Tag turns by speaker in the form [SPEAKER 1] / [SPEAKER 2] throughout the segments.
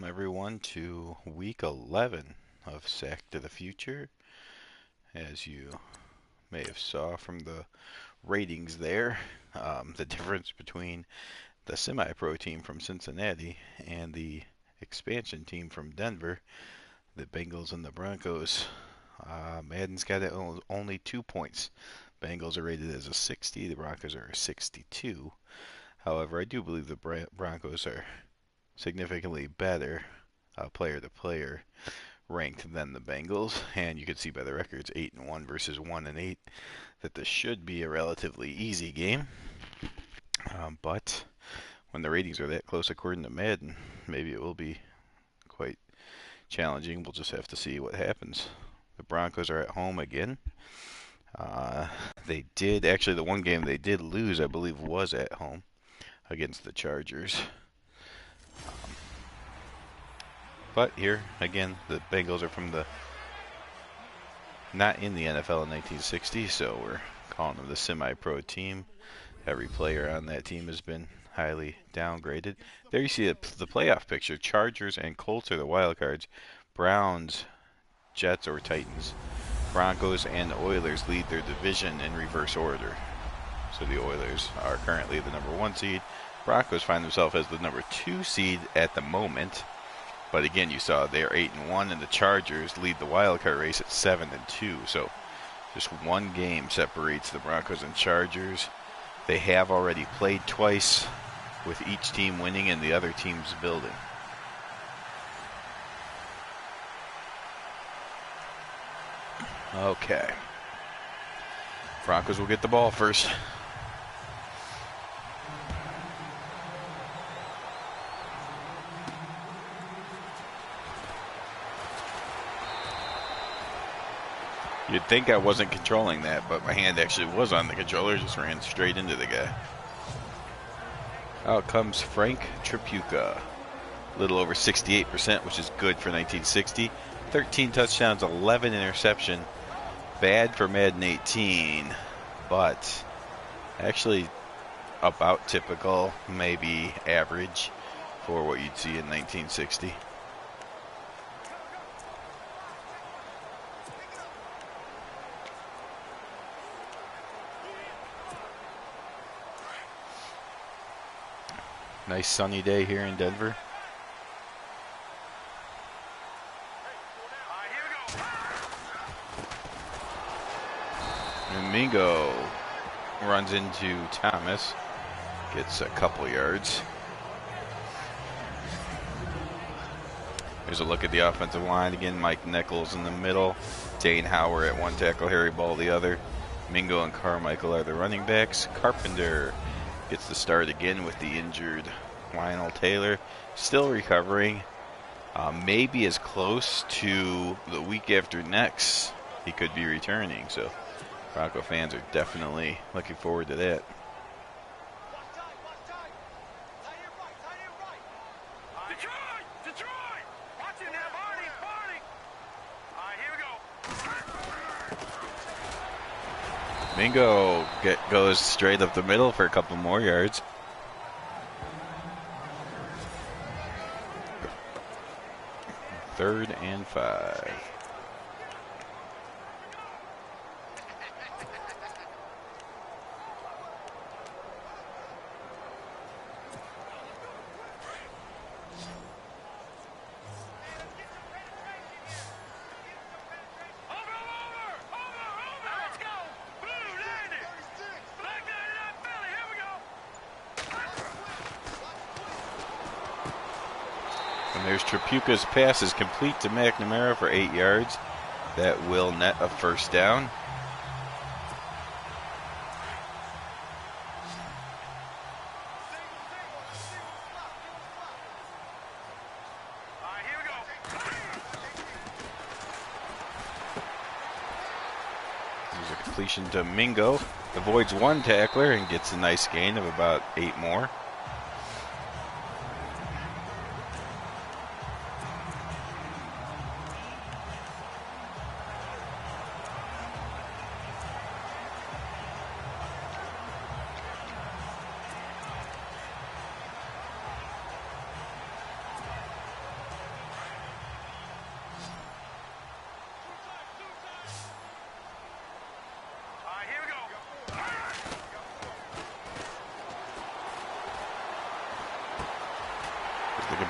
[SPEAKER 1] everyone to week 11 of Sack to the Future. As you may have saw from the ratings there, the difference between the semi-pro team from Cincinnati and the expansion team from Denver, the Bengals and the Broncos. Madden's got it only 2 points. Bengals are rated as a 60, the Broncos are a 62. However, I do believe the Broncos are significantly better player to player ranked than the Bengals, and you can see by the records 8-1 versus 1-8 that this should be a relatively easy game. But when the ratings are that close according to Madden, maybe it will be quite challenging. We'll just have to see what happens. The Broncos are at home again. They did actually, the one game they did lose, I believe, was at home against the Chargers. But here, again, the Bengals are from not in the NFL in 1960, so we're calling them the semi-pro team. Every player on that team has been highly downgraded. There you see the playoff picture. Chargers and Colts are the wild cards. Browns, Jets, or Titans. Broncos and Oilers lead their division in reverse order. So the Oilers are currently the number 1 seed. Broncos find themselves as the number 2 seed at the moment. But again, you saw they're 8-1, and the Chargers lead the wild card race at 7-2. So just one game separates the Broncos and Chargers. They have already played twice, with each team winning and the other teams building. Okay. Broncos will get the ball first. You'd think I wasn't controlling that, but my hand actually was on the controller, just ran straight into the guy. Out comes Frank Tripucka. A little over 68%, which is good for 1960. 13 touchdowns, 11 interception. Bad for Madden 18, but actually about typical, maybe average for what you'd see in 1960. Nice sunny day here in Denver. And Mingo runs into Thomas, gets a couple yards. Here's a look at the offensive line again. Mike Nichols in the middle, Dane Hauer at one tackle, Harry Ball the other. Mingo and Carmichael are the running backs. Carpenter gets the start again with the injured Lionel Taylor, still recovering. Maybe as close to the week after next he could be returning, so Bronco fans are definitely looking forward to that. Mingo goes straight up the middle for a couple more yards. Third and 5. And there's Tripucka's pass is complete to McNamara for 8 yards. That will net a first down. There's a completion to Mingo. Avoids one tackler and gets a nice gain of about 8 more.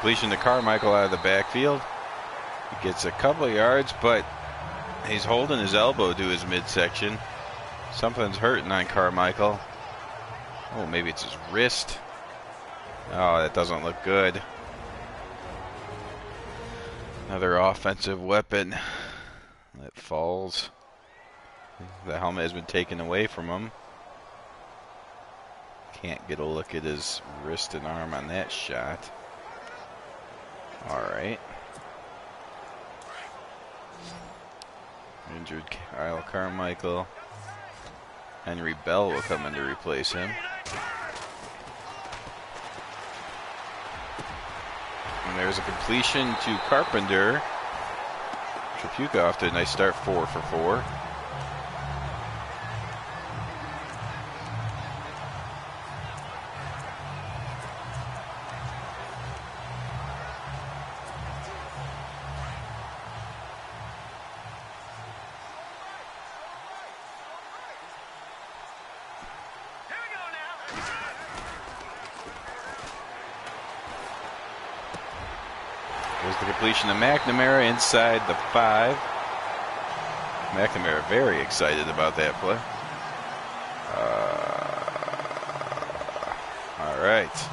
[SPEAKER 1] completion to Carmichael out of the backfield. He gets a couple of yards, but he's holding his elbow to his midsection. Something's hurting on Carmichael. Oh, maybe it's his wrist. Oh, that doesn't look good. Another offensive weapon that falls. The helmet has been taken away from him. Can't get a look at his wrist and arm on that shot. All right. Injured Kyle Carmichael. Henry Bell will come in to replace him. And there's a completion to Carpenter. Trapuka off to a nice start, 4 for 4. The completion to McNamara inside the 5. McNamara very excited about that play. All right.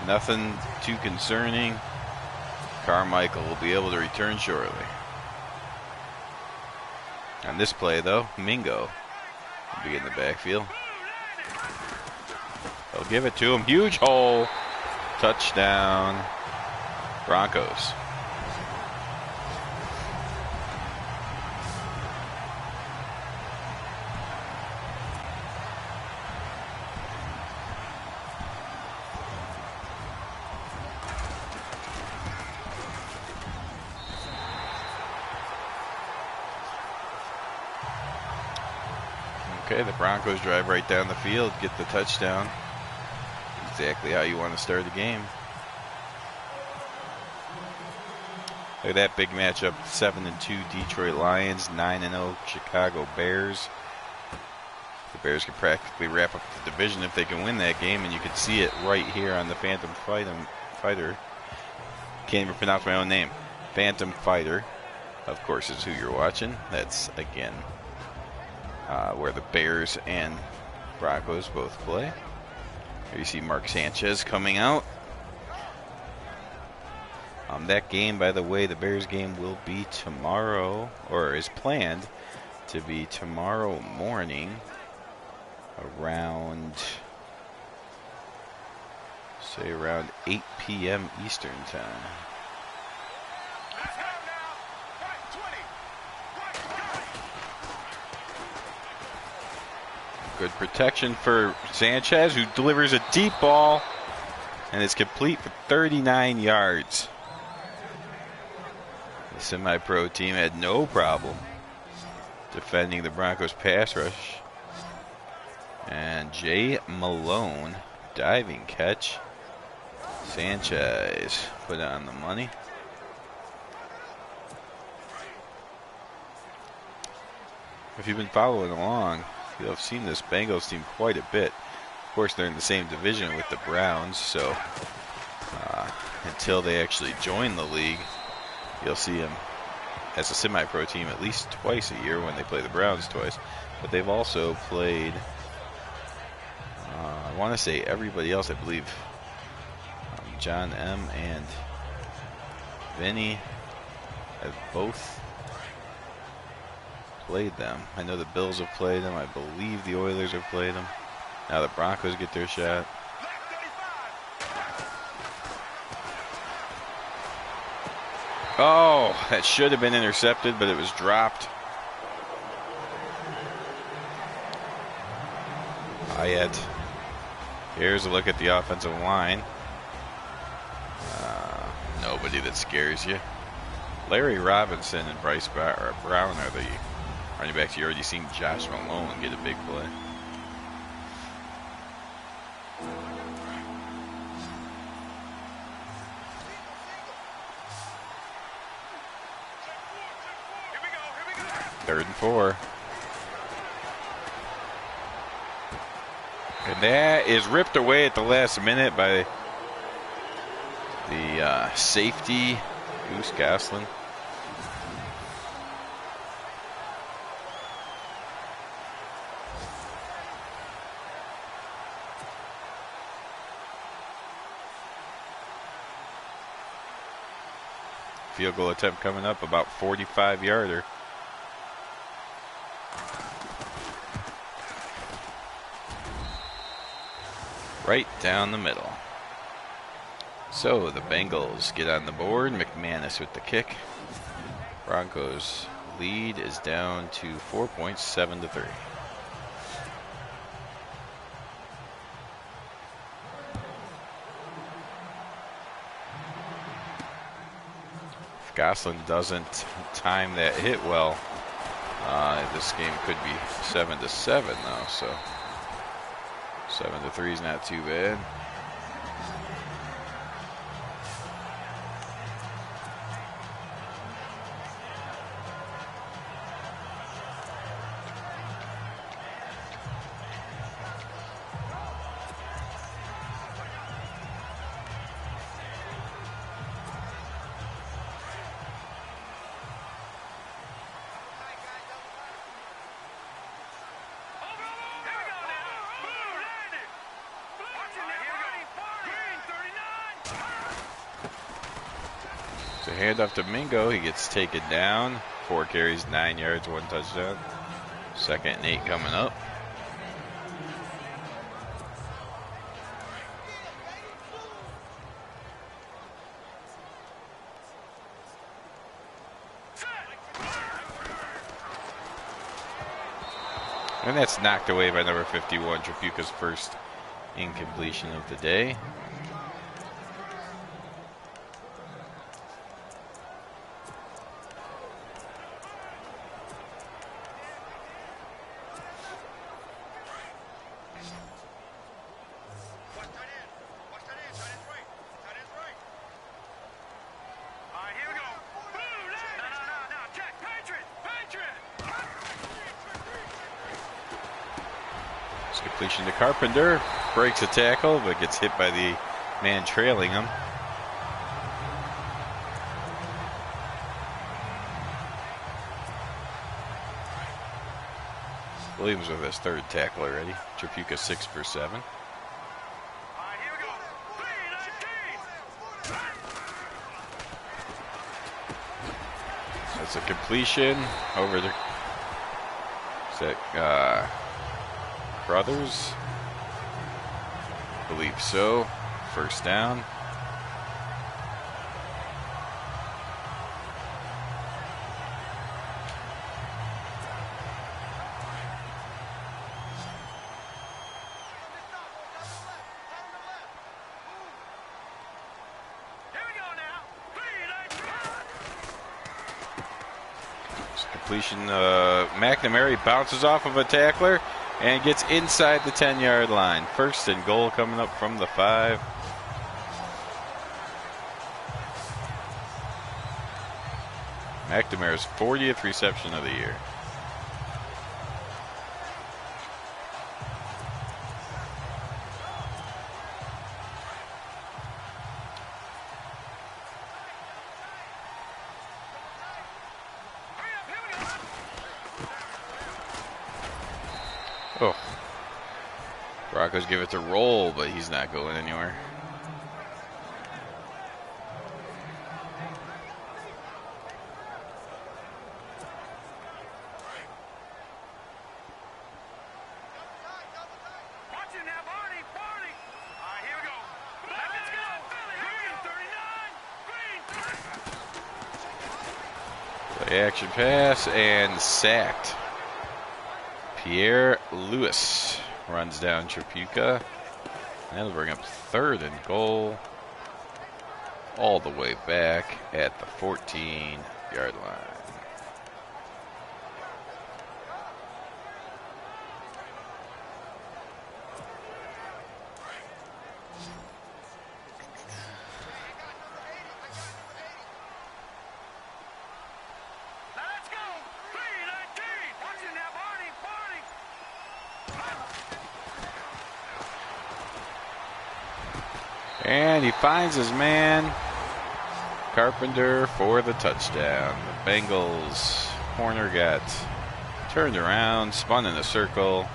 [SPEAKER 1] Nothing too concerning. Carmichael will be able to return shortly. On this play, though, Mingo will be in the backfield. They'll give it to him. Huge hole. Touchdown. Broncos. Okay, the Broncos drive right down the field, get the touchdown. Exactly how you want to start the game. Look at that big matchup. 7-2 Detroit Lions, 9-0 Chicago Bears. The Bears could practically wrap up the division if they can win that game, and you can see it right here on the Phantom Fighter. Can't even pronounce my own name. Phantom Fighter, of course, is who you're watching. That's, again, where the Bears and Broncos both play. Here you see Mark Sanchez coming out. That game, by the way, the Bears game will be tomorrow, or is planned to be tomorrow morning around, say, around 8 p.m. Eastern time. Good protection for Sanchez, who delivers a deep ball, and it's complete for 39 yards. The semi-pro team had no problem defending the Broncos pass rush. And Jay Malone, diving catch. Sanchez put on the money. If you've been following along, you'll have seen this Bengals team quite a bit. Of course, they're in the same division with the Browns, so until they actually join the league, you'll see them as a semi-pro team at least twice a year when they play the Browns twice. But they've also played, I want to say everybody else, I believe. John M. and Vinny have both played them. I know the Bills have played them. I believe the Oilers have played them. Now the Broncos get their shot. Oh, that should have been intercepted, but it was dropped. Hyatt. Here's a look at the offensive line. Nobody that scares you. Larry Robinson and Bryce Brown are the running backs. You already seen Josh Malone get a big play. Third and 4. And that is ripped away at the last minute by the the safety, Goose Goslin. Field goal attempt coming up, about 45-yarder. Right down the middle. So the Bengals get on the board. McManus with the kick. Broncos lead is down to 4 points, 7-3. If Goslin doesn't time that hit well, this game could be 7-7 though. So 7-3 is not too bad. So handoff to Mingo. He gets taken down. 4 carries, 9 yards, 1 touchdown. 2nd and 8 coming up. And that's knocked away by number 51, Trapuka's first incompletion of the day. Completion to Carpenter, breaks a tackle, but gets hit by the man trailing him. Williams with his 3rd tackle already. Trapuka 6 for 7. That's a completion over the Brothers, believe so. 1st down. Completion. McNamara bounces off of a tackler and gets inside the 10-yard line. 1st and goal coming up from the 5. McNamara's 40th reception of the year. Oh. Broncos give it to Roll, but he's not going anywhere. Play action pass and sacked. Pierre Lewis runs down Trapuka. That'll bring up 3rd and goal. All the way back at the 14-yard line. And he finds his man Carpenter for the touchdown. The Bengals corner got turned around, spun in a circle.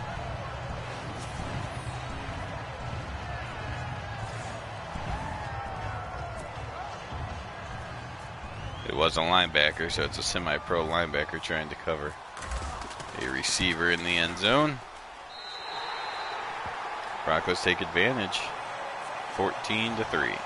[SPEAKER 1] It was a linebacker, so it's a semi-pro linebacker trying to cover a receiver in the end zone. Broncos take advantage, 14-3.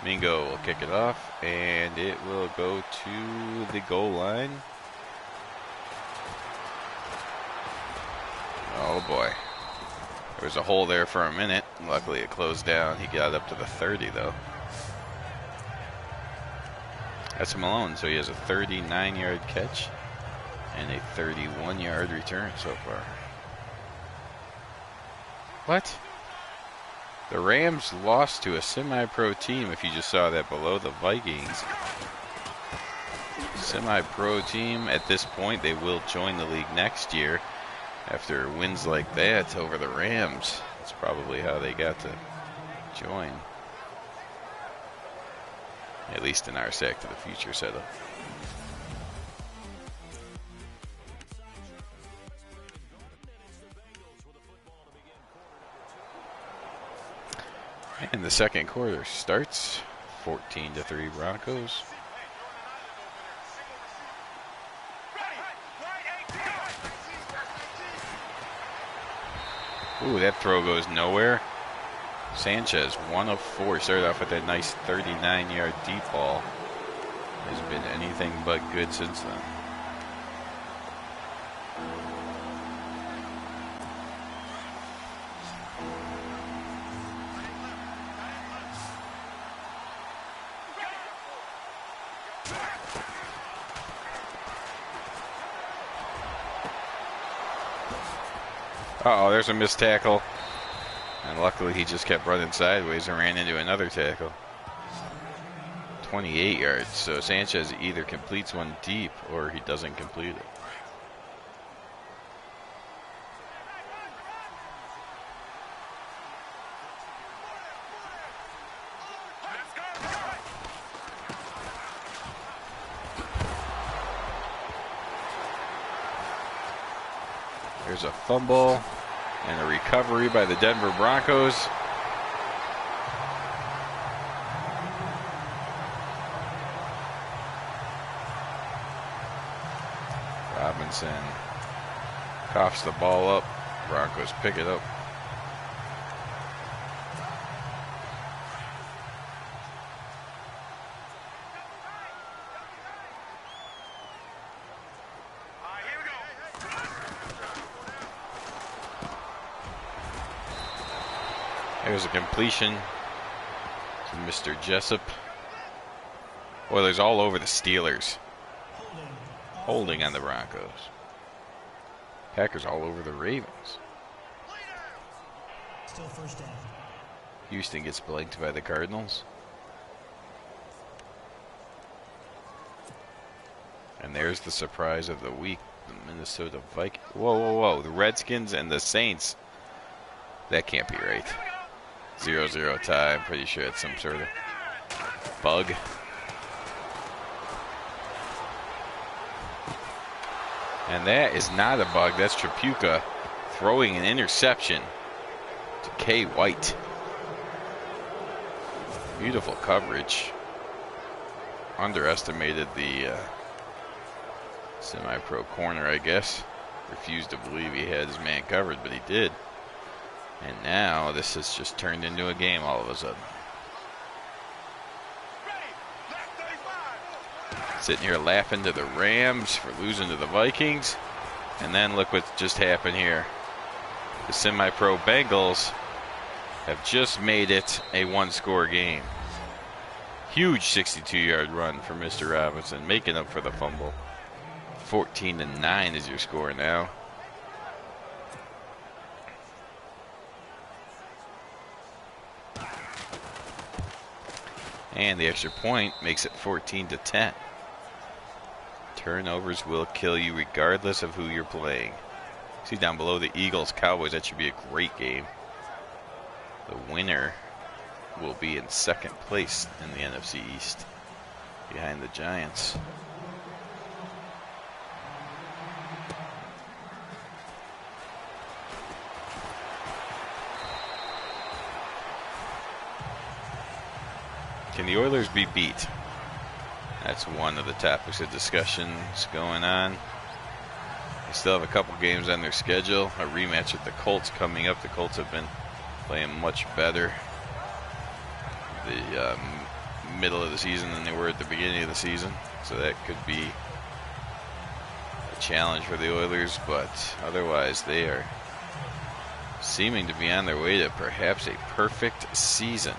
[SPEAKER 1] Mingo will kick it off, and it will go to the goal line. Oh boy. There was a hole there for a minute. Luckily it closed down. He got up to the 30 though. That's Malone, so he has a 39-yard catch and a 31-yard return so far. What? The Rams lost to a semi-pro team, if you just saw that below, the Vikings. Semi-pro team, at this point, they will join the league next year after wins like that over the Rams. That's probably how they got to join. At least in our Sack to the Future setup. And the second quarter starts, 14-3 Broncos. Ooh, that throw goes nowhere. Sanchez, 1 of 4, started off with that nice 39-yard deep ball. Has been anything but good since then. Uh-oh, there's a missed tackle. And luckily he just kept running sideways and ran into another tackle. 28 yards, so Sanchez either completes one deep or he doesn't complete it. There's a fumble and a recovery by the Denver Broncos. Robinson coughs the ball up. Broncos pick it up. There's a completion to Mr. Jessup. Oilers all over the Steelers. Holding on the Broncos. Packers all over the Ravens.
[SPEAKER 2] Still first down.
[SPEAKER 1] Houston gets blanked by the Cardinals. And there's the surprise of the week, the Minnesota Vikings. Whoa, whoa, whoa. The Redskins and the Saints. That can't be right. 0-0 tie. I'm pretty sure it's some sort of bug. And that is not a bug. That's Tripucka throwing an interception to K. White. Beautiful coverage. Underestimated the semi-pro corner, I guess. Refused to believe he had his man covered, but he did. And now this has just turned into a game all of a sudden. Sitting here laughing to the Rams for losing to the Vikings. And then look what just happened here. The semi-pro Bengals have just made it a one-score game. Huge 62-yard run for Mr. Robinson, making up for the fumble. 14-9 is your score now. And the extra point makes it 14-10. Turnovers will kill you regardless of who you're playing. See down below the Eagles, Cowboys. That should be a great game. The winner will be in second place in the NFC East, behind the Giants. Can the Oilers be beat? That's one of the topics of discussions going on. They still have a couple games on their schedule. A rematch with the Colts coming up. The Colts have been playing much better the middle of the season than they were at the beginning of the season. So that could be a challenge for the Oilers, but otherwise they are seeming to be on their way to perhaps a perfect season.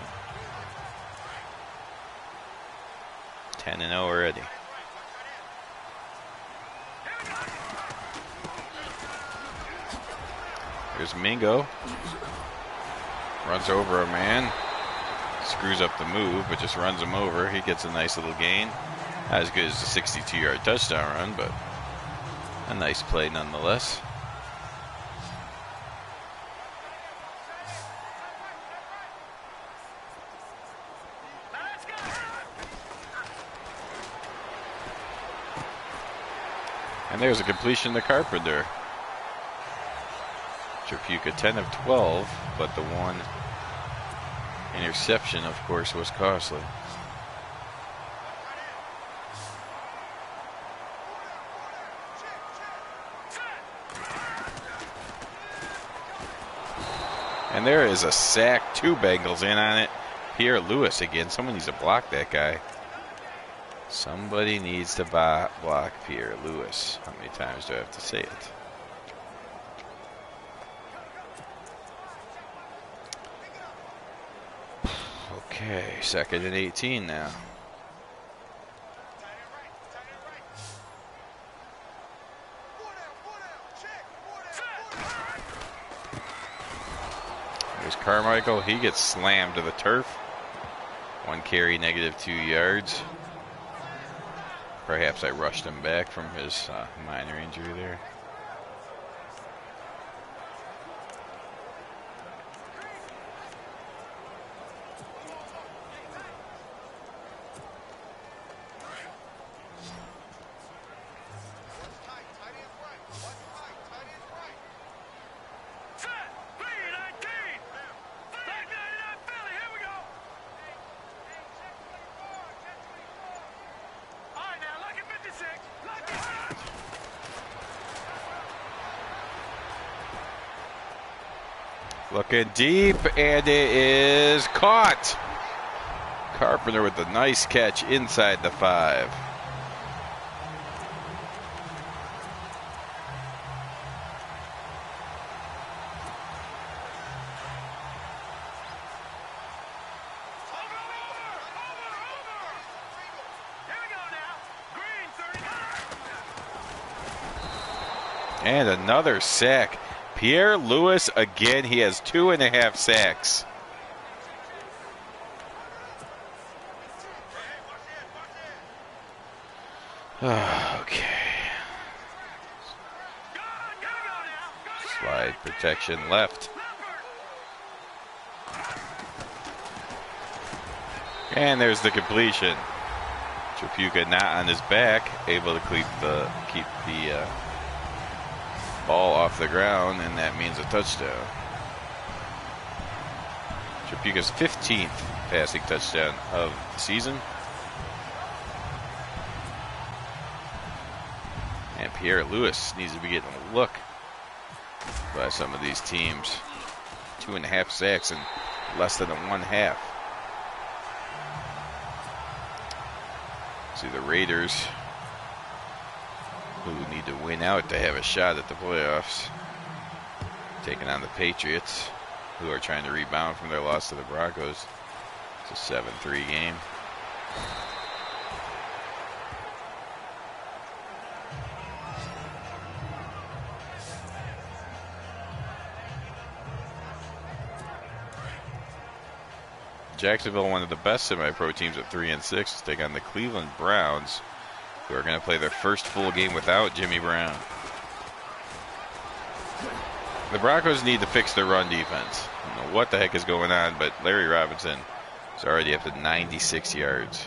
[SPEAKER 1] 10-0 already. Here's Mingo. Runs over a man. Screws up the move, but just runs him over. He gets a nice little gain. Not as good as the 62-yard touchdown run, but a nice play nonetheless. And there's a completion to Carpenter. Trapuka 10 of 12, but the one interception, of course, was costly. And there is a sack. 2 Bengals in on it. Pierre Lewis again. Someone needs to block that guy. Somebody needs to block Pierre Lewis. How many times do I have to say it? Okay, 2nd and 18 now. There's Carmichael. He gets slammed to the turf. 1 carry, -2 yards. Perhaps I rushed him back from his minor injury there. Looking deep, and it is caught. Carpenter with a nice catch inside the 5. And another sack. Pierre Lewis again. He has 2.5 sacks. Okay. Slide protection left. And there's the completion. Trapuka not on his back, able to keep the ball off the ground, and that means a touchdown. Trapuka's 15th passing touchdown of the season. And Pierre Lewis needs to be getting a look by some of these teams. 2.5 sacks in less than a 1/2. See the Raiders, who need to win out to have a shot at the playoffs, taking on the Patriots, who are trying to rebound from their loss to the Broncos. It's a 7-3 game. Jacksonville, one of the best semi-pro teams at 3-6, is taking on the Cleveland Browns, who are going to play their first full game without Jimmy Brown. The Broncos need to fix their run defense. I don't know what the heck is going on, but Larry Robinson is already up to 96 yards.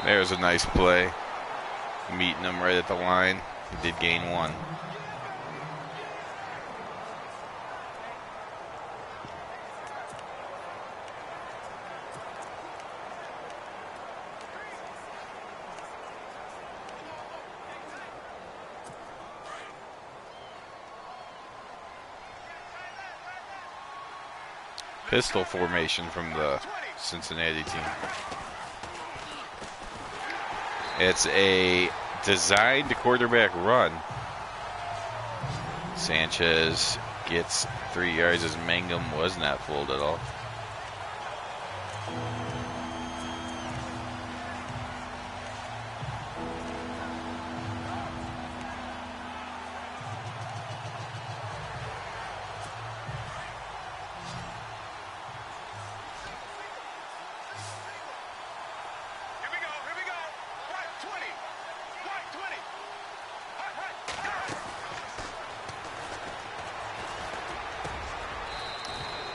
[SPEAKER 1] There's a nice play. Meeting him right at the line. He did gain one. Pistol formation from the Cincinnati team. It's a designed quarterback run. Sanchez gets 3 yards as Mangum was not fooled at all.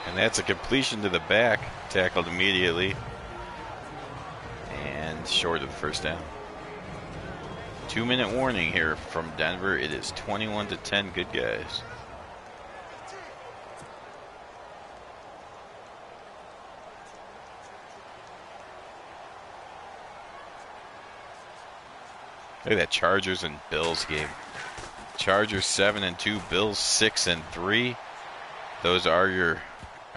[SPEAKER 1] And that's a completion to the back, tackled immediately, and short of the first down. 2-minute warning here from Denver. It is 21-10, good guys. Look at that Chargers and Bills game. Chargers 7-2, Bills 6-3. Those are your...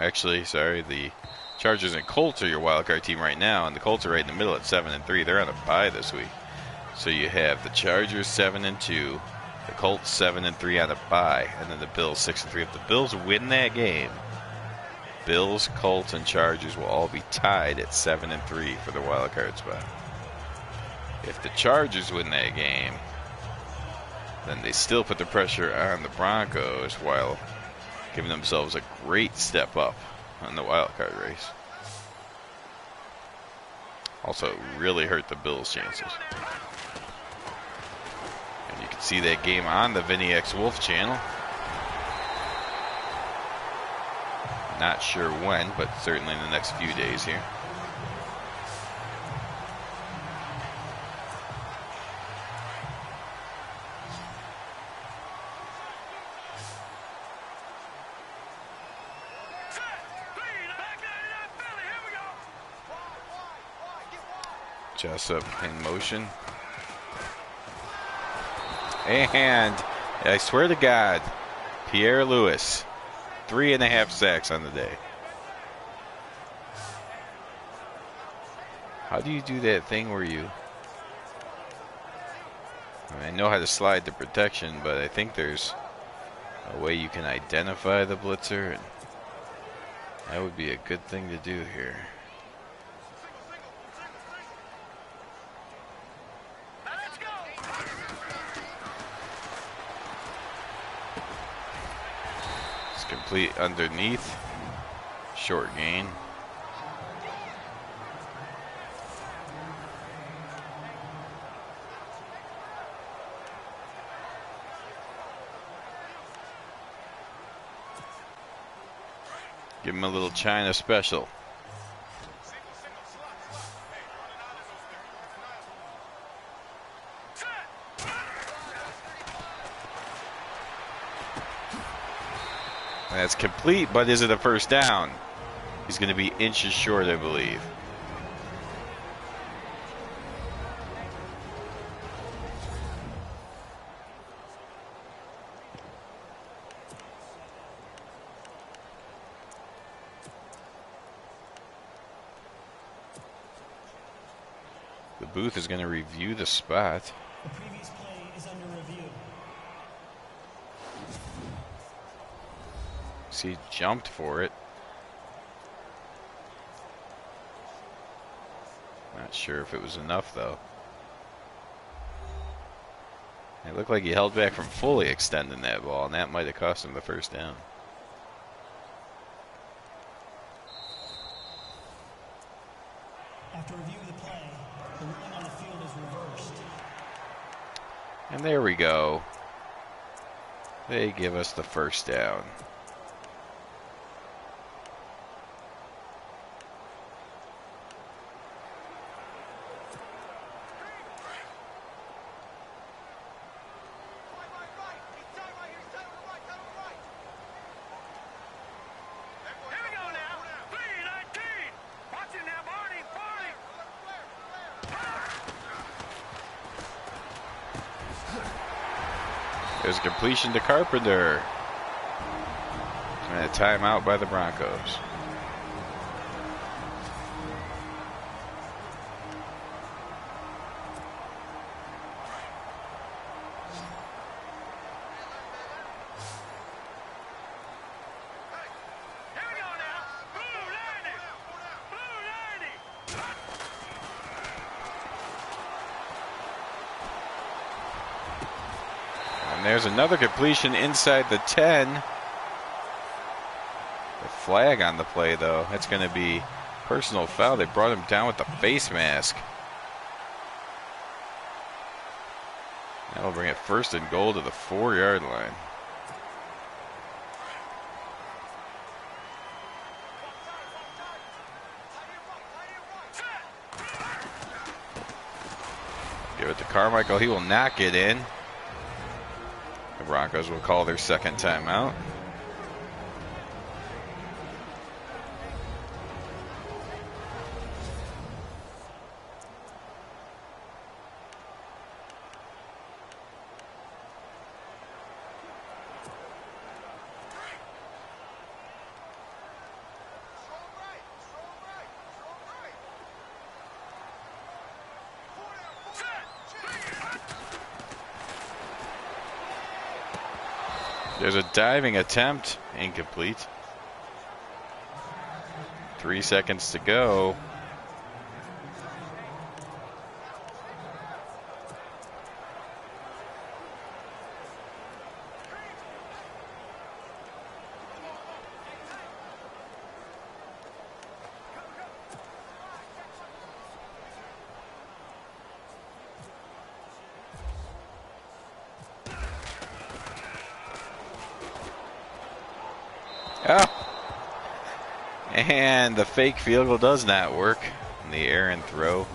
[SPEAKER 1] Actually, sorry, the Chargers and Colts are your wildcard team right now, and the Colts are right in the middle at 7-3. They're on a bye this week. So you have the Chargers 7-2, the Colts 7-3 on a bye, and then the Bills 6-3. If the Bills win that game, Bills, Colts, and Chargers will all be tied at 7-3 for the wildcard spot. If the Chargers win that game, then they still put the pressure on the Broncos while giving themselves a great step up on the wild card race. Also, really hurt the Bills' chances. And you can see that game on the Vinny X Wolf channel. Not sure when, but certainly in the next few days here. Jessup in motion. And I swear to God, Pierre Lewis, 3.5 sacks on the day. How do you do that thing where you... I know how to slide the protection, but I think there's a way you can identify the blitzer, and that would be a good thing to do here. Complete underneath, short gain. Give him a little China special. That's complete, but is it a first down? He's going to be inches short, I believe. The booth is going to review the spot.
[SPEAKER 2] The previous play is under review.
[SPEAKER 1] He jumped for it. Not sure if it was enough though. It looked like he held back from fully extending that ball, and that might have cost him the first down.
[SPEAKER 2] After review of the play, the ruling on the field is reversed.
[SPEAKER 1] And there we go. They give us the first down. There's a completion to Carpenter. And a timeout by the Broncos. And there's another completion inside the 10. The flag on the play, though. That's going to be personal foul. They brought him down with the face mask. That'll bring it first and goal to the 4-yard line. Give it to Carmichael. He will not get in. The Broncos will call their second timeout. There's a diving attempt, incomplete. 3 seconds to go. Oh. And the fake field goal does not work. And the errant throw.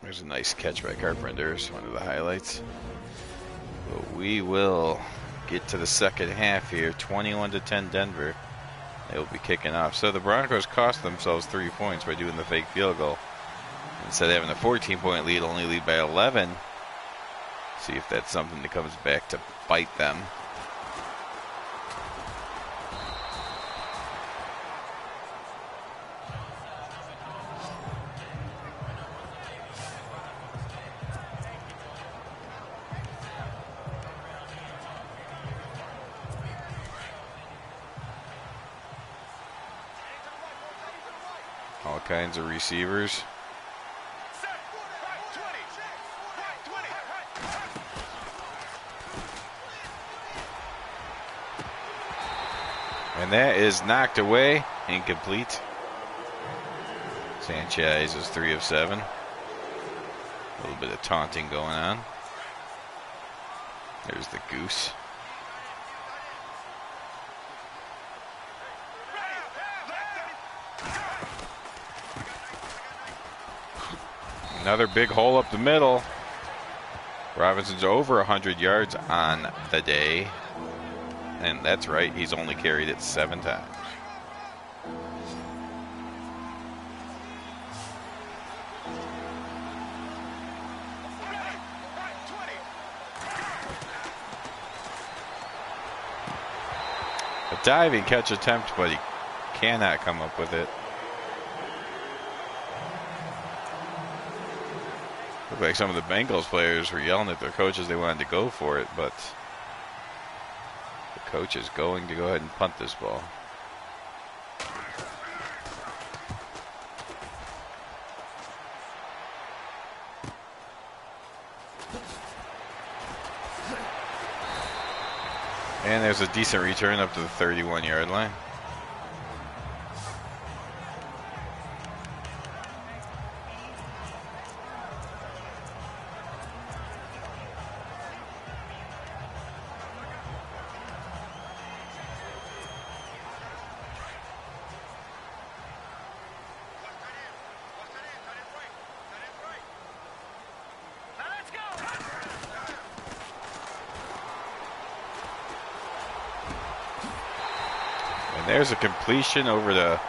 [SPEAKER 1] There's a nice catch by Carpenter. It's one of the highlights. But we will get to the second half here. 21-10 Denver. They will be kicking off. So the Broncos cost themselves 3 points by doing the fake field goal. Instead of having a 14-point lead, only lead by 11. See if that's something that comes back to bite them. All kinds of receivers. And that is knocked away. Incomplete. Sanchez is 3 of 7. A little bit of taunting going on. There's the goose. Another big hole up the middle. Robinson's over 100 yards on the day. And that's right, he's only carried it 7 times. A diving catch attempt, but he cannot come up with it. Looked like some of the Bengals players were yelling at their coaches they wanted to go for it, but the coach is going to go ahead and punt this ball. And there's a decent return up to the 31-yard line. There's a completion over to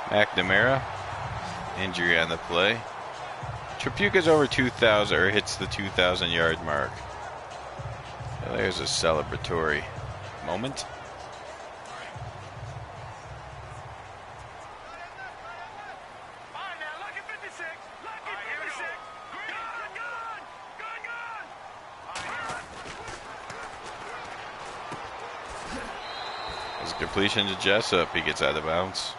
[SPEAKER 1] McNamara. Injury on the play. Tripucka's over 2,000, or hits the 2,000-yard mark. So there's a celebratory moment. Completion to Jessup. He gets out of bounds.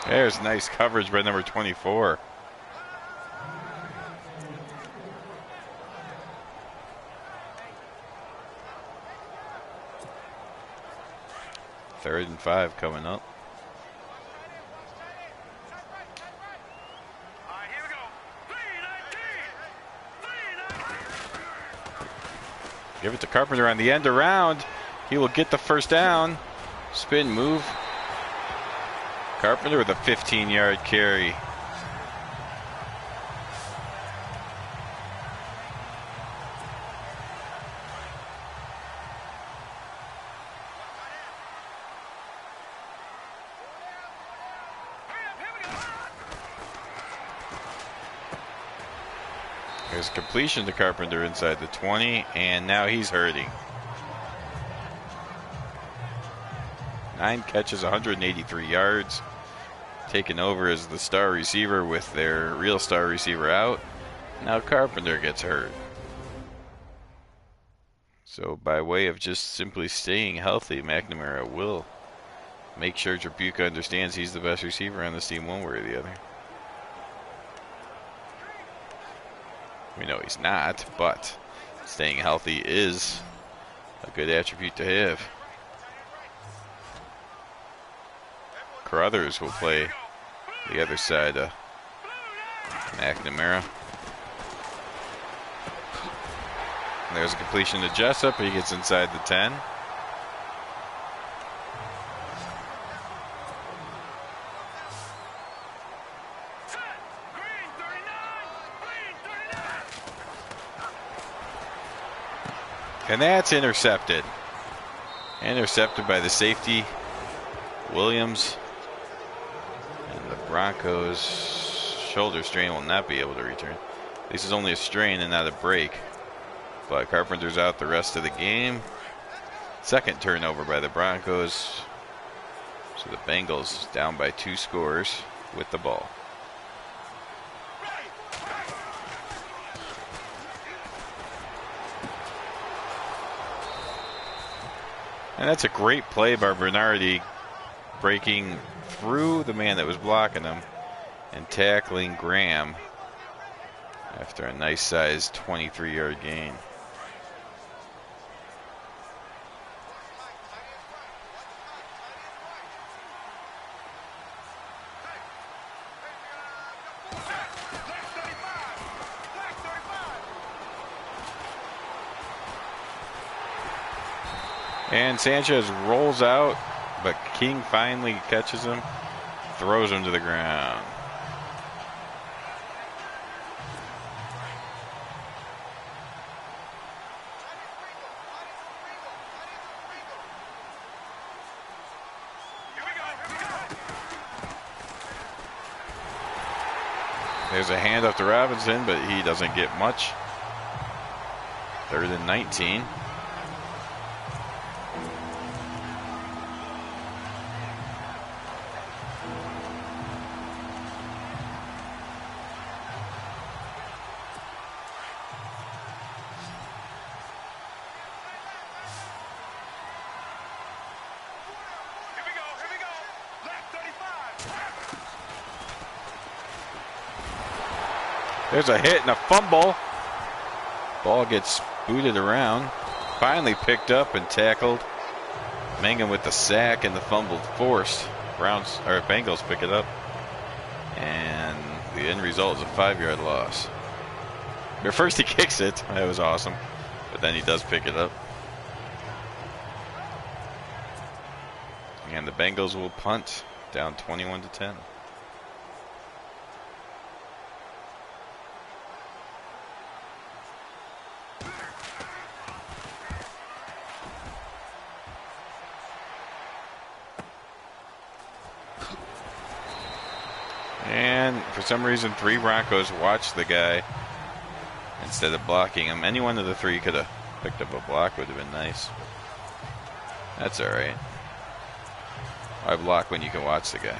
[SPEAKER 1] There's nice coverage by number 24. Third and 5 coming up. Give it to Carpenter on the end around. He will get the first down. Spin move. Carpenter with a 15-yard carry. There's completion to Carpenter inside the 20, and now he's hurting. 9 catches, 183 yards. Taken over as the star receiver with their real star receiver out. Now Carpenter gets hurt. So by way of just simply staying healthy, McNamara will make sure Tripucka understands he's the best receiver on this team one way or the other. We know he's not, but staying healthy is a good attribute to have. Carruthers will play the other side of McNamara. And there's a completion to Jessup. He gets inside the 10. And that's intercepted. Intercepted by the safety, Williams. And the Broncos' shoulder strain will not be able to return. This is only a strain and not a break. But Carpenter's out the rest of the game. Second turnover by the Broncos. So the Bengals down by 2 scores with the ball. And that's a great play by Bernardi, breaking through the man that was blocking him and tackling Graham after a nice sized 23-yard gain. And Sanchez rolls out, but King finally catches him, throws him to the ground. There's a handoff to Robinson, but he doesn't get much. 3rd and 19. There's a hit and a fumble. Ball gets booted around. Finally picked up and tackled. Mangum with the sack and the fumble forced. Bengals pick it up. And the end result is a 5-yard loss. But first he kicks it. That was awesome. But then he does pick it up. And the Bengals will punt down 21-10. And for some reason, 3 Broncos watched the guy instead of blocking him. Any one of the 3 could have picked up a block, would have been nice. That's all right. Why block when you can watch the guy?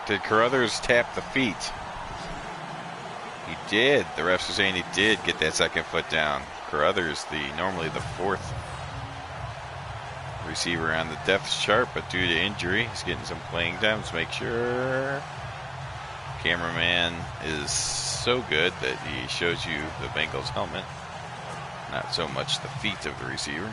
[SPEAKER 1] Did Carruthers tap the feet? He did. The refs are saying he did get that second foot down. Carruthers, normally the 4th receiver on the depth chart, but due to injury, he's getting some playing time. Let's make sure. Cameraman is so good that he shows you the Bengals helmet, not so much the feet of the receiver.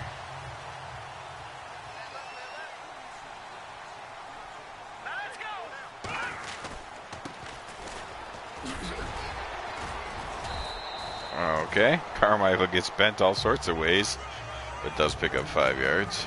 [SPEAKER 1] Okay, Carmichael gets bent all sorts of ways, but does pick up 5 yards.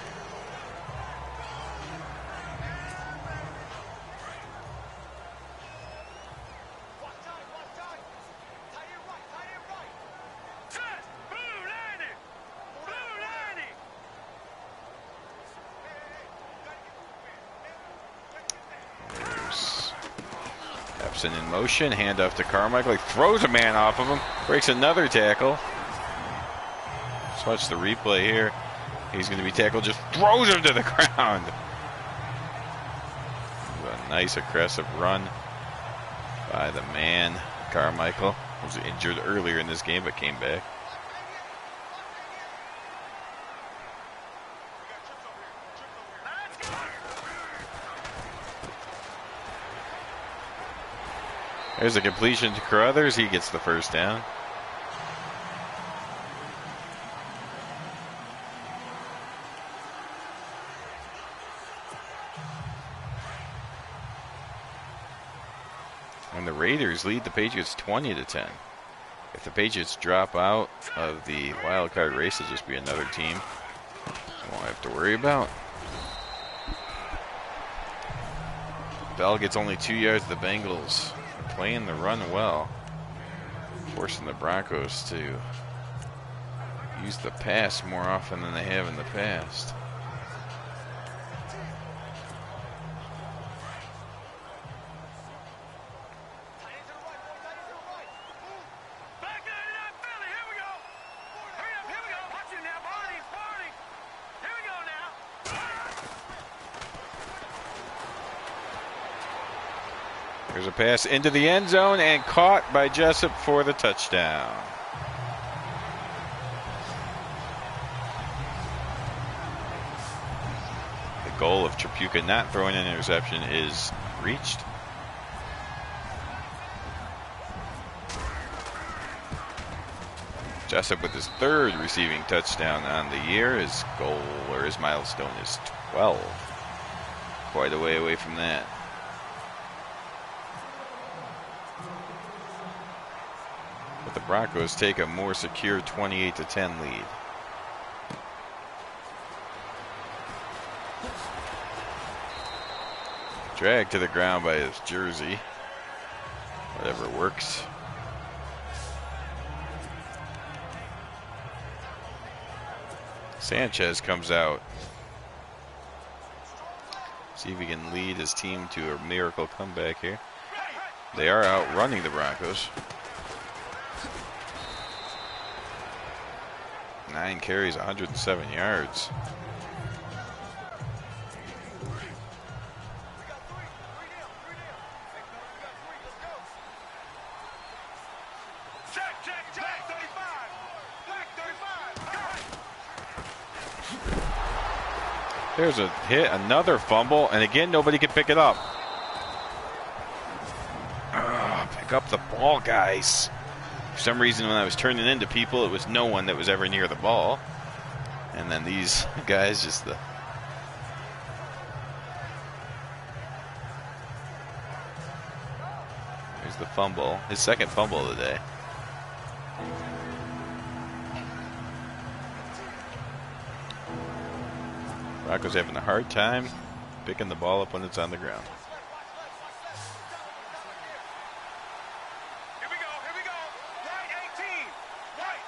[SPEAKER 1] In motion, handoff to Carmichael. He throws a man off of him, breaks another tackle. Just watch the replay here. He's going to be tackled, just throws him to the ground. A nice aggressive run by the man. Carmichael was injured earlier in this game, but came back. There's a completion to Carruthers. He gets the first down. And the Raiders lead the Patriots 20-10. If the Patriots drop out of the wild card race, it'll just be another team I won't have to worry about. Bell gets only 2 yards. The Bengals playing the run well, forcing the Broncos to use the pass more often than they have in the past. There's a pass into the end zone and caught by Jessup for the touchdown. The goal of Tripucka not throwing an interception is reached. Jessup with his 3rd receiving touchdown on the year. His goal, or his milestone, is 12. Quite a way away from that. The Broncos take a more secure 28-10 lead. Dragged to the ground by his jersey. Whatever works. Sanchez comes out. See if he can lead his team to a miracle comeback here. They are outrunning the Broncos. 9 carries, 107 yards. There's a hit, another fumble, and again, nobody can pick it up. Pick up the ball, guys. For some reason, when I was turning into people, it was no one that was ever near the ball. And then these guys just There's the fumble. His second fumble of the day. Broncos having a hard time picking the ball up when it's on the ground.
[SPEAKER 3] Here we go. Right 18. Right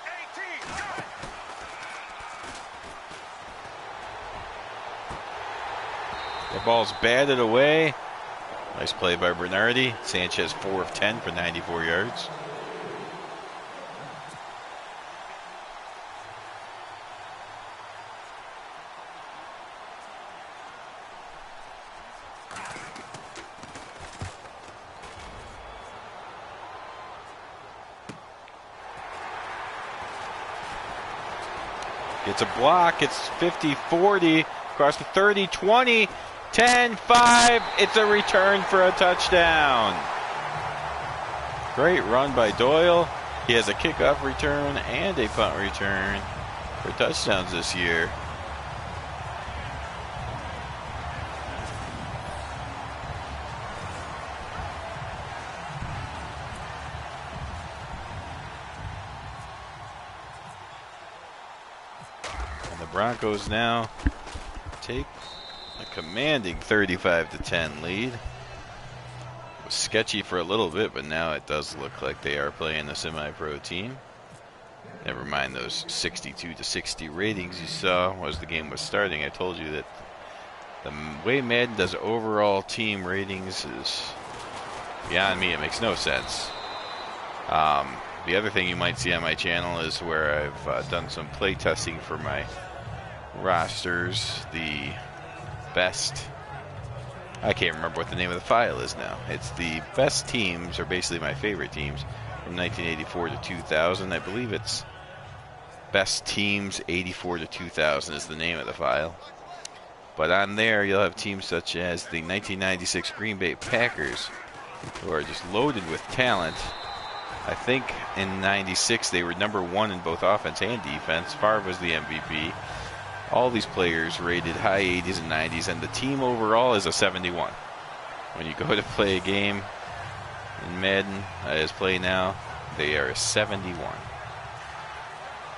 [SPEAKER 3] 18.
[SPEAKER 1] The ball's batted away. Nice play by Bernardi. Sanchez 4 of 10 for 94 yards. Gets a block. It's 50-40. Across the 30, 20, 10, 5. It's a return for a touchdown. Great run by Doyle. He has a kickoff return and a punt return for touchdowns this year. Broncos now take a commanding 35-10 lead. It was sketchy for a little bit, but now it does look like they are playing a semi-pro team. Never mind those 62-60 ratings you saw as the game was starting. I told you that the way Madden does overall team ratings is beyond me. It makes no sense. The other thing you might see on my channel is where I've done some play testing for my rosters. The best, I can't remember what the name of the file is now. It's the best teams, or basically my favorite teams, from 1984 to 2000. I believe it's best teams 84 to 2000 is the name of the file. But on there you'll have teams such as the 1996 Green Bay Packers, who are just loaded with talent. I think in 96 they were #1 in both offense and defense. Favre was the MVP. All these players rated high 80s and 90s, and the team overall is a 71. When you go to play a game in Madden, as play now, they are a 71.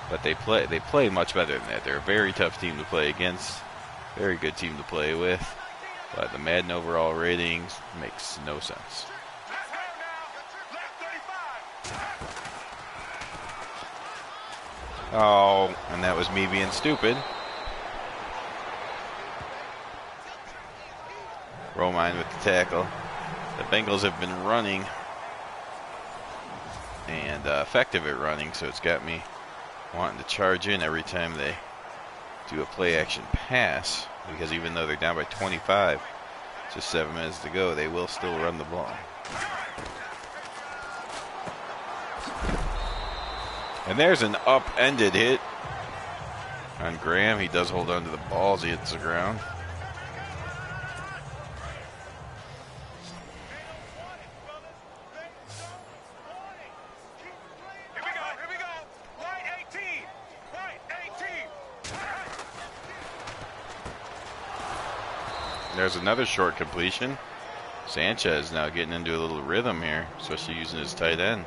[SPEAKER 1] But they play much better than that. They're a very tough team to play against, very good team to play with. But the Madden overall ratings makes no sense. Oh, and that was me being stupid. Romine with the tackle. The Bengals have been running and effective at running, so it's got me wanting to charge in every time they do a play action pass, because even though they're down by 25, just 7 minutes to go, they will still run the ball. And there's an upended hit on Graham. He does hold on to the ball as he hits the ground. There's another short completion. Sanchez now getting into a little rhythm here, especially using his tight end.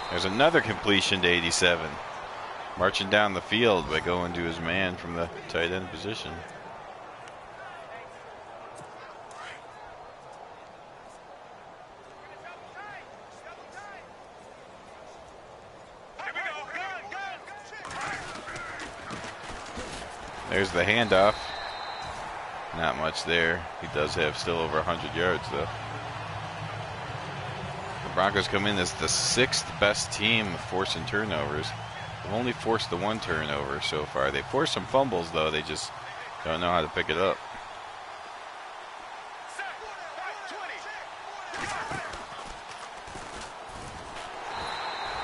[SPEAKER 1] There's another completion to 87. Marching down the field by going to his man from the tight end position. There's the handoff. Not much there. He does have still over 100 yards, though. The Broncos come in as the 6th best team forcing turnovers. They've only forced the 1 turnover so far. They forced some fumbles, though. They just don't know how to pick it up.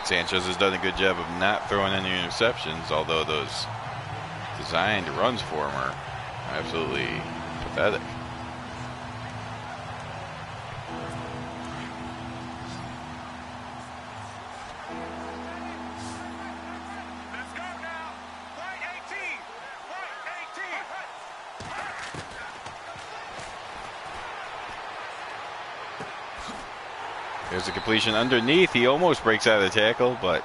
[SPEAKER 1] Sanchez has done a good job of not throwing any interceptions, although those designed runs for him are absolutely pathetic.
[SPEAKER 3] Let's go now. White 18. White 18.
[SPEAKER 1] There's a completion underneath. He almost breaks out of the tackle, but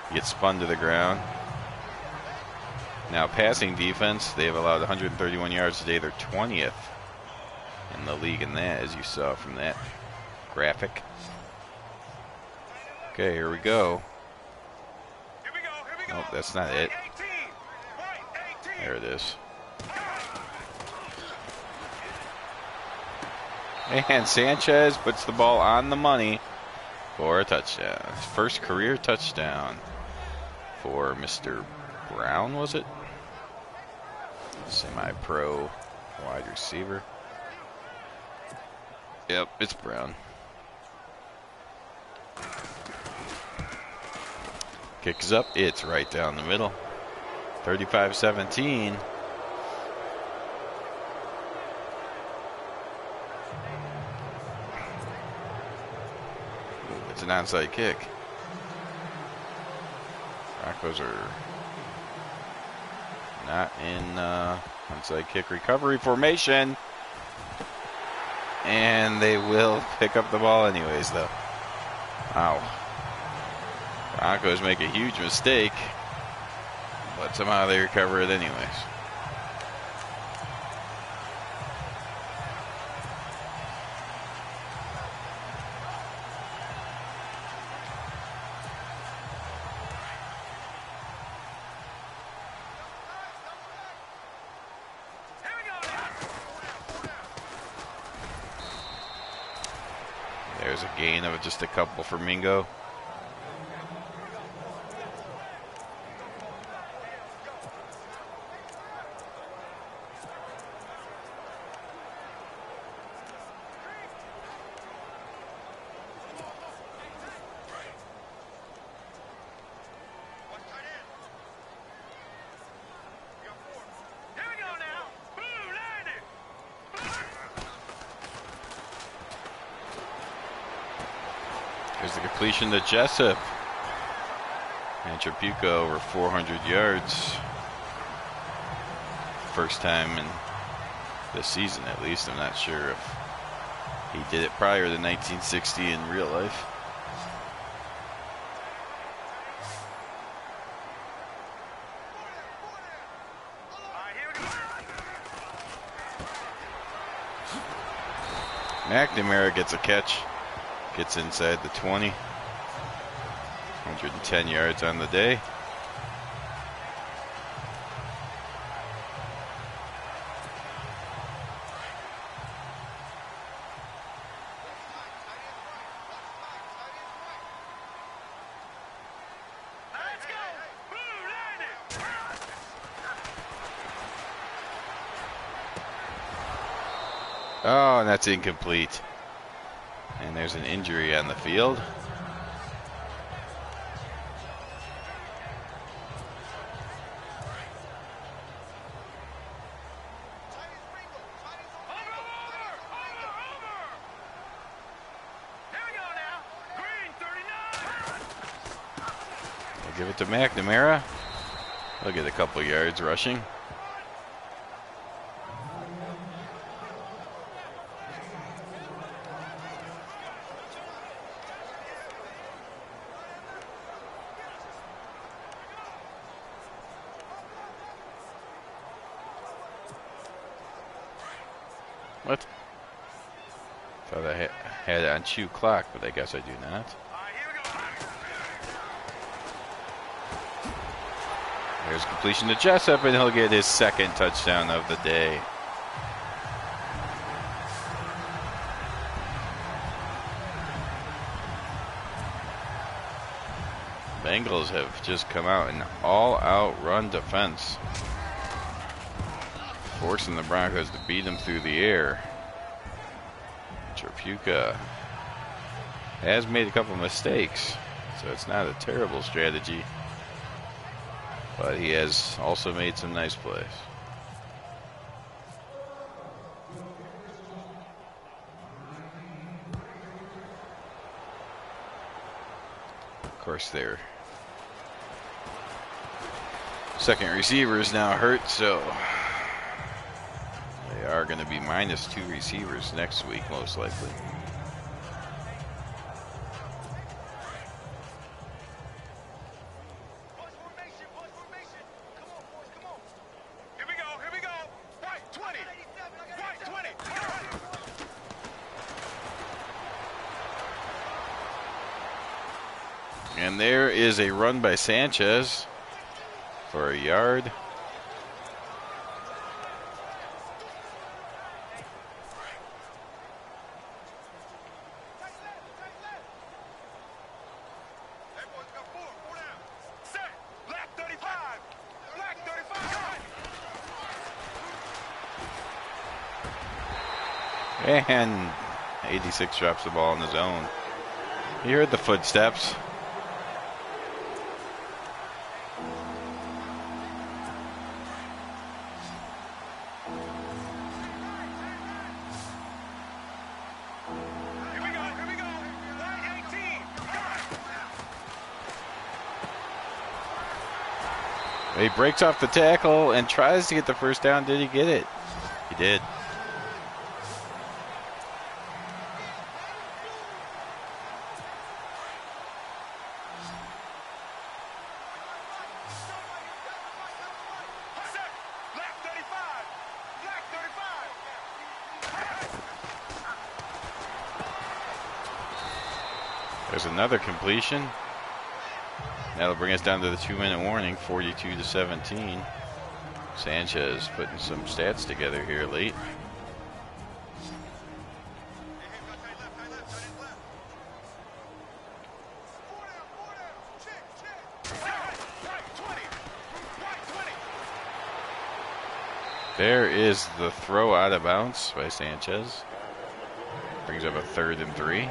[SPEAKER 1] he gets spun to the ground. Now, passing defense, they've allowed 131 yards today. They're 20th in the league in that, as you saw from that graphic. Okay, here we go.
[SPEAKER 3] Here we go. Here we go.
[SPEAKER 1] Nope, that's not it.
[SPEAKER 3] White 18. White 18.
[SPEAKER 1] There it is. And Sanchez puts the ball on the money for a touchdown. His first career touchdown for Mr. Brown, was it? Semi-pro wide receiver. Yep, it's Brown. Kicks up. It's right down the middle. 35-17. It's an onside kick. Broncos are not in onside kick recovery formation. And they will pick up the ball anyways, though. Wow. Broncos make a huge mistake, but somehow they recover it anyways. There's a gain of just a couple for Mingo. There's the completion to Jessup. And Trabuco over 400 yards. First time in this season, at least. I'm not sure if he did it prior to 1960 in real life. McNamara gets a catch. Gets inside the 20. 110 yards on the day. Oh, and that's incomplete. And there's an injury on the field. We'll give it to McNamara. He'll get a couple yards rushing. What? Thought I had it on chew clock, but I guess I do not. There's completion to Jessup, and he'll get his second touchdown of the day. Bengals have just come out in all-out run defense, forcing the Broncos to beat them through the air. Trapuka has made a couple mistakes, so it's not a terrible strategy, but he has also made some nice plays. Of course, their second receiver is now hurt, so they are going to be minus 2 receivers next week, most likely. And there is a run by Sanchez for a yard. And 86 drops the ball in the zone. You heard the footsteps. He breaks off the tackle and tries to get the first down. Did he get it? He did. There's another completion. That'll bring us down to the 2-minute warning, 42-17. Sanchez putting some stats together here late. There is the throw out of bounds by Sanchez. Brings up a 3rd and 3.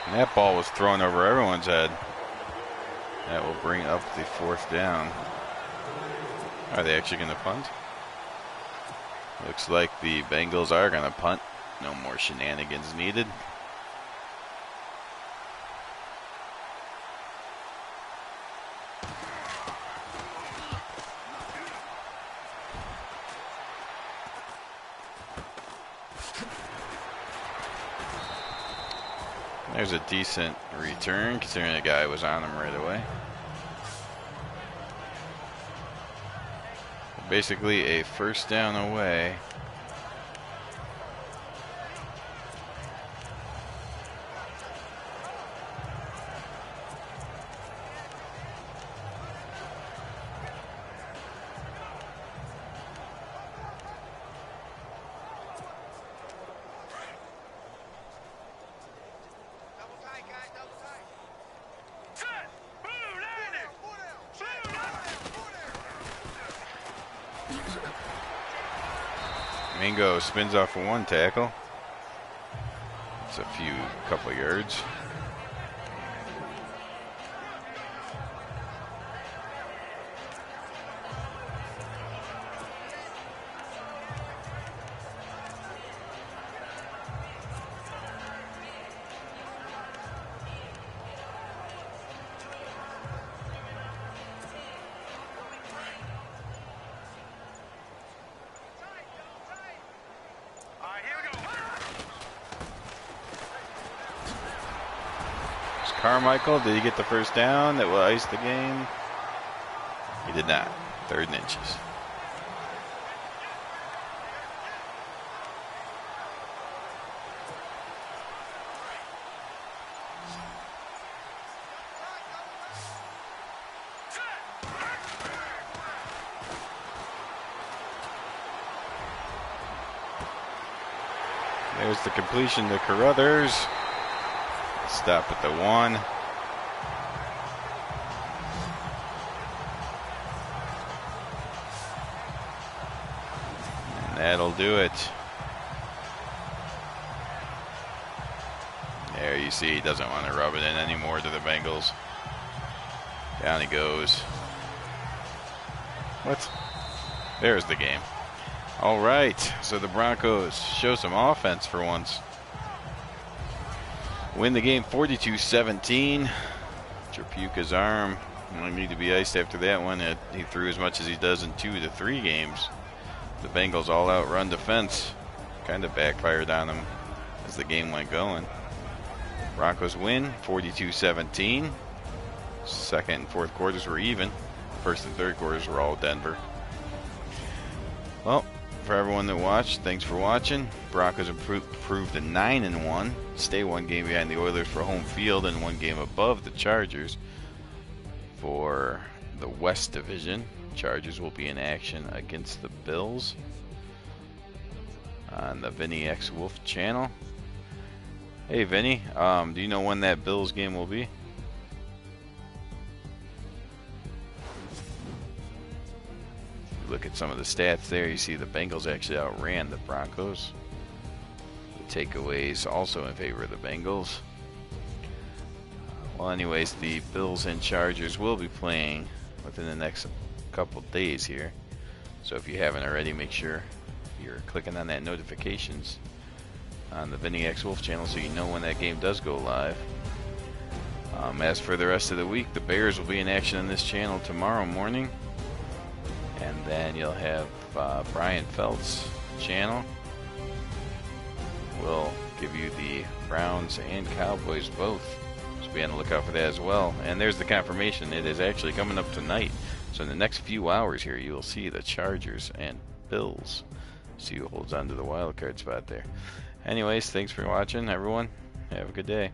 [SPEAKER 1] And that ball was thrown over everyone's head. That will bring up the 4th down. Are they actually going to punt? Looks like the Bengals are going to punt. No more shenanigans needed. There's a decent return, considering the guy was on him right away. Basically a first down away. Mingo spins off of one tackle. It's a couple yards. Carmichael. Did he get the first down that will ice the game? He did not. 3rd and inches. There's the completion to Carruthers. Stop at the 1. And that'll do it. There you see he doesn't want to rub it in anymore to the Bengals. Down he goes. What? There's the game. All right, so the Broncos show some offense for once. Win the game 42-17. Trapuka's arm might need to be iced after that one. He threw as much as he does in 2 to 3 games. The Bengals all-out run defense kind of backfired on them as the game went going. Broncos win 42-17. 2nd and 4th quarters were even. 1st and 3rd quarters were all Denver. Well, for everyone that watched, thanks for watching. Broncos improved to 9-1. Stay 1 game behind the Oilers for home field and 1 game above the Chargers for the West Division. Chargers will be in action against the Bills on the Vinny X Wolf channel. Hey Vinny, do you know when that Bills game will be? Look at some of the stats there. You see the Bengals actually outran the Broncos. The takeaways also in favor of the Bengals. Well, anyways, the Bills and Chargers will be playing within the next couple days here. So if you haven't already, make sure you're clicking on that notifications on the Vinny X Wolf channel so you know when that game does go live. As for the rest of the week, the Bears will be in action on this channel tomorrow morning. And then you'll have Brian Felt's channel. We'll give you the Browns and Cowboys both. So be on the lookout for that as well. And there's the confirmation. It is actually coming up tonight. So in the next few hours here, you'll see the Chargers and Bills. See who holds on to the wild card spot there. Anyways, thanks for watching, everyone. Have a good day.